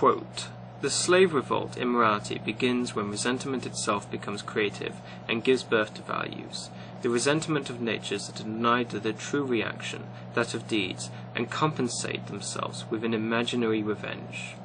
Quote, "The slave revolt in morality begins when resentment itself becomes creative and gives birth to values, the resentment of natures that are denied the true reaction, that of deeds, and compensate themselves with an imaginary revenge.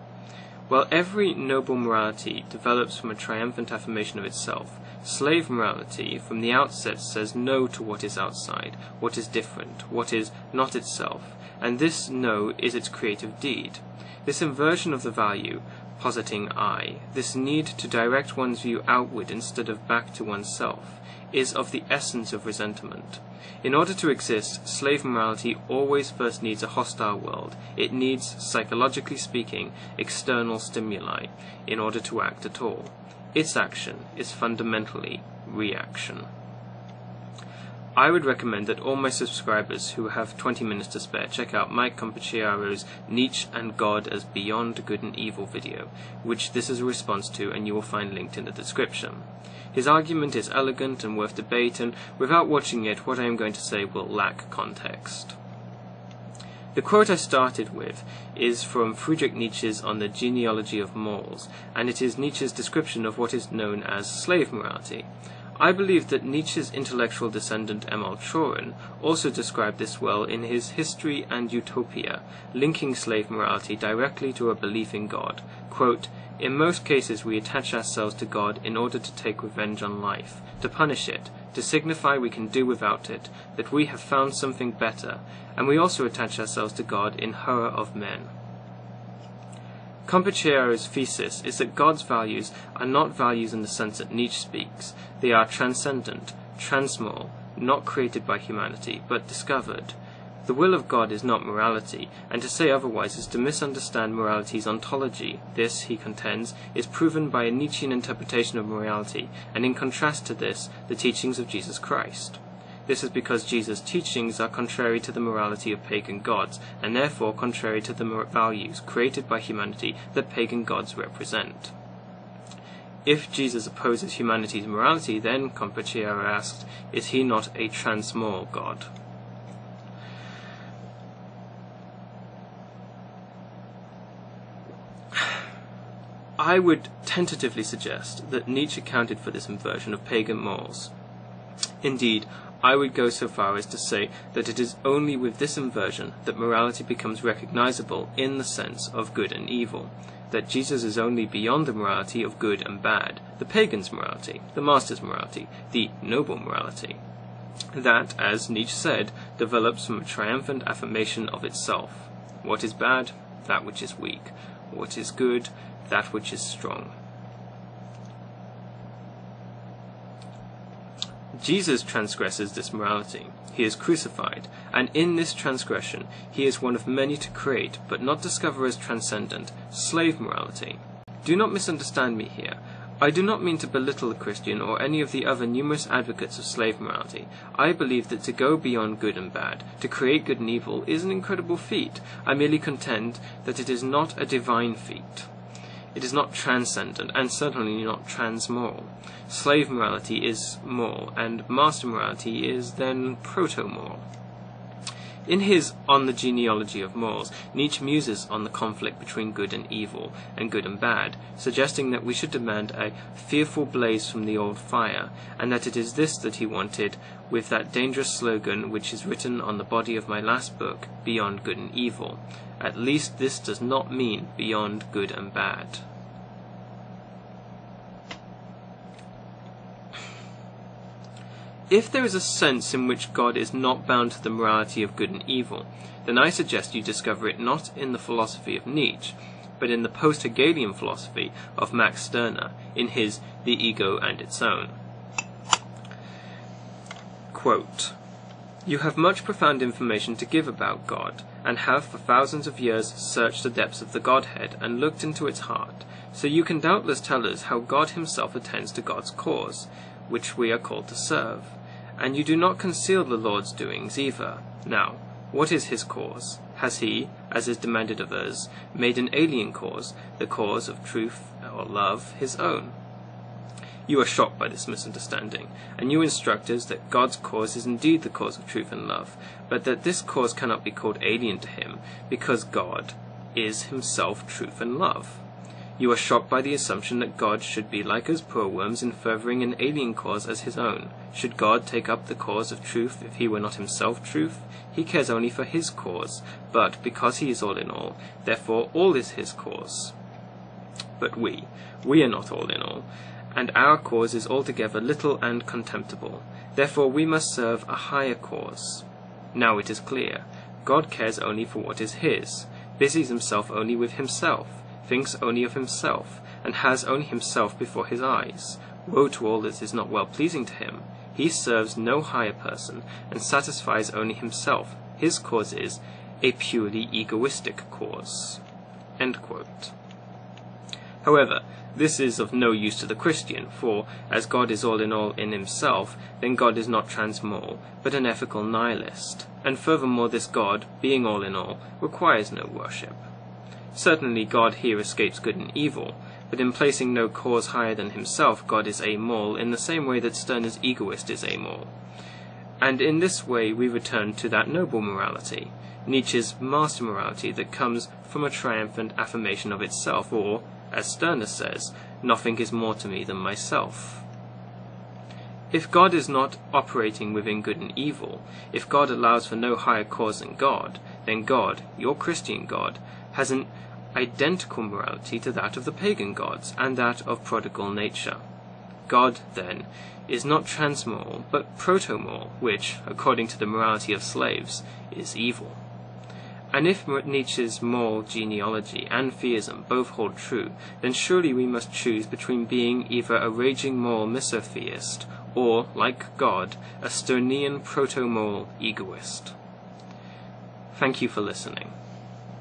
While every noble morality develops from a triumphant affirmation of itself, slave morality from the outset says no to what is outside, what is different, what is not itself, and this no is its creative deed. This inversion of the value, positing I, this need to direct one's view outward instead of back to oneself, is of the essence of resentment. In order to exist, slave morality always first needs a hostile world. It needs, psychologically speaking, external stimuli in order to act at all. Its action is fundamentally reaction." I would recommend that all my subscribers who have 20 minutes to spare check out Mike Compachiaro's Nietzsche and God as Beyond Good and Evil video, which this is a response to, and you will find linked in the description. His argument is elegant and worth debate, and without watching it, what I am going to say will lack context. The quote I started with is from Friedrich Nietzsche's On the Genealogy of Morals, and it is Nietzsche's description of what is known as slave morality. I believe that Nietzsche's intellectual descendant Emile Cioran also described this well in his History and Utopia, linking slave morality directly to a belief in God. Quote, "In most cases we attach ourselves to God in order to take revenge on life, to punish it, to signify we can do without it, that we have found something better, and we also attach ourselves to God in horror of men." Compachiaro's thesis is that God's values are not values in the sense that Nietzsche speaks. They are transcendent, transmoral, not created by humanity, but discovered. The will of God is not morality, and to say otherwise is to misunderstand morality's ontology. This, he contends, is proven by a Nietzschean interpretation of morality, and in contrast to this, the teachings of Jesus Christ. This is because Jesus' teachings are contrary to the morality of pagan gods, and therefore contrary to the values created by humanity that pagan gods represent. If Jesus opposes humanity's morality, then, Compachiaro asked, is he not a transmoral God? I would tentatively suggest that Nietzsche accounted for this inversion of pagan morals. Indeed, I would go so far as to say that it is only with this inversion that morality becomes recognizable in the sense of good and evil, that Jesus is only beyond the morality of good and bad, the pagan's morality, the master's morality, the noble morality. That, as Nietzsche said, develops from a triumphant affirmation of itself. What is bad? That which is weak. What is good? That which is strong. Jesus transgresses this morality. He is crucified, and in this transgression he is one of many to create, but not discover as transcendent, slave morality. Do not misunderstand me here. I do not mean to belittle the Christian or any of the other numerous advocates of slave morality. I believe that to go beyond good and bad, to create good and evil, is an incredible feat. I merely contend that it is not a divine feat. It is not transcendent, and certainly not transmoral. Slave morality is moral, and master morality is then protomoral. In his On the Genealogy of Morals, Nietzsche muses on the conflict between good and evil, and good and bad, suggesting that we should demand a fearful blaze from the old fire, and that it is this that he wanted with that dangerous slogan which is written on the body of my last book, Beyond Good and Evil. At least this does not mean beyond good and bad. If there is a sense in which God is not bound to the morality of good and evil, then I suggest you discover it not in the philosophy of Nietzsche, but in the post-Hegelian philosophy of Max Stirner, in his The Ego and Its Own. Quote, "You have much profound information to give about God, and have for thousands of years searched the depths of the Godhead and looked into its heart, so you can doubtless tell us how God himself attends to God's cause, which we are called to serve. And you do not conceal the Lord's doings either. Now, what is his cause? Has he, as is demanded of us, made an alien cause, the cause of truth or love, his own? You are shocked by this misunderstanding, and you instruct us that God's cause is indeed the cause of truth and love, but that this cause cannot be called alien to him, because God, is himself truth and love. You are shocked by the assumption that God should be like us poor worms in furthering an alien cause as his own. Should God take up the cause of truth if he were not himself truth? He cares only for his cause, but because he is all in all, therefore all is his cause. But we are not all in all, and our cause is altogether little and contemptible. Therefore we must serve a higher cause. Now it is clear. God cares only for what is his, busies himself only with himself, thinks only of himself, and has only himself before his eyes. Woe to all that is not well pleasing to him. He serves no higher person, and satisfies only himself. His cause is a purely egoistic cause." End quote. However, this is of no use to the Christian, for, as God is all in himself, then God is not transmoral, but an ethical nihilist, and furthermore this God, being all in all, requires no worship. Certainly God here escapes good and evil, but in placing no cause higher than himself, God is amoral in the same way that Stirner's egoist is amoral. And in this way we return to that noble morality, Nietzsche's master morality that comes from a triumphant affirmation of itself, or, as Stirner says, nothing is more to me than myself. If God is not operating within good and evil, if God allows for no higher cause than God, then God, your Christian God, has an identical morality to that of the pagan gods, and that of prodigal nature. God, then, is not transmoral, but protomoral, which, according to the morality of slaves, is evil. And if Nietzsche's moral genealogy and theism both hold true, then surely we must choose between being either a raging moral misotheist, or, like God, a Stirnian protomoral egoist. Thank you for listening.